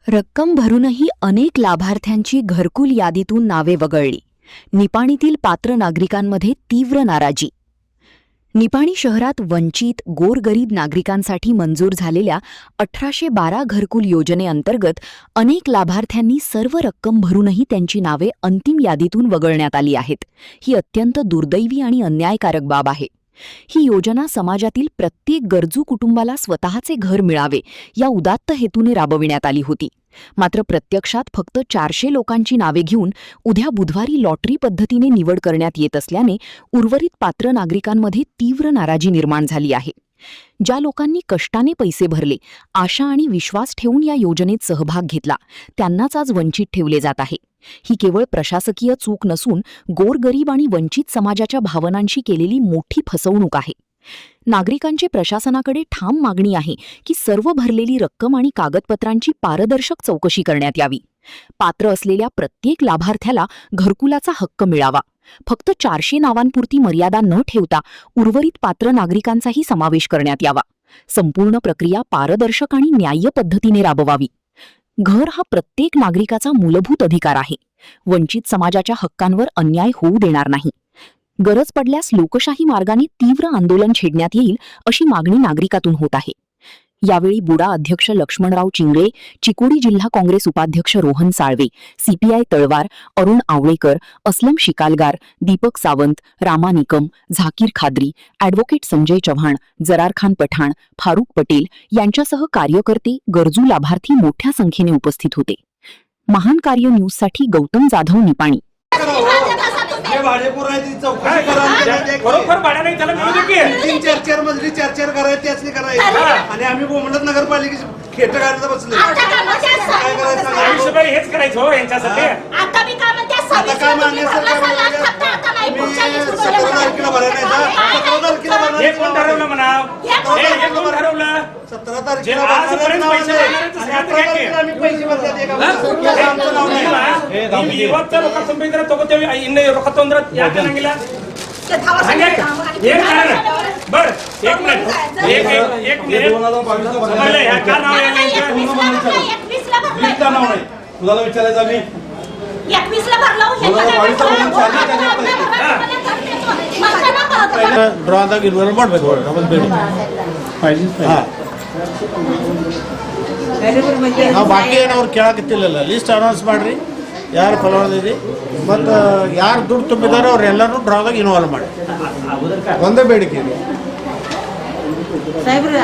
रक्कम भरूनही अनेक लाभार्थ्यांची घरकुल यादीतून नावे वगळली. निपाणीतील पात्र नागरिकांमध्ये तीव्र नाराजी. निपाणी शहरात वंचित गोरगरीब नागरिकांसाठी मंजूर झालेल्या 1812 घरकुल योजनेअंतर्गत अनेक लाभार्थ्यांनी सर्व रक्कम भरूनही त्यांची नावे अंतिम यादीतून वगळण्यात आली आहेत. ही अत्यंत दुर्दैवी आणि अन्यायकारक बाब आहे. ही योजना समाजातील प्रत्येक गरजू कुटुंबाला स्वतःचे घर मिळावे या उदात्त हेतूने राबविण्यात आली होती. मात्र प्रत्यक्षात फक्त 400 लोकांची नावे घेऊन उद्या बुधवारी लॉटरी पद्धतीने निवड करण्यात येत असल्याने उर्वरित पात्र नागरिकांमध्ये तीव्र नाराजी निर्माण झाली आहे. ज्या लोकांनी कष्टाने पैसे भरले, आशा आणि विश्वास ठेवून या योजनेत सहभाग घेतला, त्यांनाच आज वंचित ठेवले जात आहे. ही केवळ प्रशासकीय चूक नसून गोरगरीब आणि वंचित समाजाच्या भावनांशी केलेली मोठी फसवणूक आहे. नागरिकांची प्रशासनाकडे ठाम मागणी आहे की सर्व भरलेली रक्कम आणि कागदपत्रांची पारदर्शक चौकशी करण्यात यावी. पात्र असलेल्या प्रत्येक लाभार्थ्याला घरकुलाचा हक्क मिळावा. फक्त 400 नावांपुरती मर्यादा न ठेवता उर्वरित पात्र नागरिकांचाही समावेश करण्यात यावा. संपूर्ण प्रक्रिया पारदर्शक आणि न्याय्य पद्धतीने राबवावी. घर हा प्रत्येक नागरिकाचा मूलभूत अधिकार आहे. वंचित समाजाच्या हक्कांवर अन्याय होऊ देणार नाही. गरज पडल्यास लोकशाही मार्गाने तीव्र आंदोलन छेडण्यात येईल अशी मागणी नागरिकातून होत आहे. यावेळी बुडा अध्यक्ष लक्ष्मणराव चिंगळे, चिकोडी जिल्हा काँग्रेस उपाध्यक्ष रोहन साळवे, सीपीआय तळवार, अरुण आवळेकर, असलम शिकालगार, दीपक सावंत, रामा निकम, झाकीर खाद्री, ॲडव्होकेट संजय चव्हाण, जरारखान पठाण, फारुख पटेल यांच्यासह कार्यकर्ते, गरजू लाभार्थी मोठ्या संख्येने उपस्थित होते. महान कार्य न्यूजसाठी गौतम जाधव, निपाणी. चार मजली चार करायची त्याचनी करायची आणि आम्ही बोमलत नगरपालिकेची खेट करायला बसले. काय करायचं हेच करायचं हो यांच्यासाठी. आता काय मान्य सरकार तारखेला भरायला नाही. 17 तारखेला हे कोण ठरवलं म्हणा? हे कोण ठरवलं? 17 तारखेला आम्ही पैसे भरतात. आमचं नाव नाही. ಇವತ್ತು ರೊಕ್ಕ ತುಂಬಿದ್ರೆ ತಗೋತೇವೆ, ಇನ್ನು ರೊಕ್ಕ ತೊಂದ್ರೆ ಯಾಕೆ ನಂಗಿಲ್ಲ? तुला विचारायचं आम्ही 21 ला भरला ಡ್ರಾದಾಗ ಇನ್ವಾಲ್ವ್ ಮಾಡಬೇಕು. ನಾವು ಬಾಕಿ ಏನು ಅವ್ರು ಕೇಳಕತ್ತಿಲ್ಲ. ಲಿಸ್ಟ್ ಅನೌನ್ಸ್ ಮಾಡ್ರಿ, ಯಾರು ಫಲಾನುಭವಿ ಮತ್ತು ಯಾರು ದುಡ್ಡು ತುಂಬಿದಾರೋ ಅವ್ರೆಲ್ಲರೂ ಡ್ರಾದಾಗ ಇನ್ವಾಲ್ವ್ ಮಾಡಿ. ಒಂದೇ ಬೇಡಿಕೆ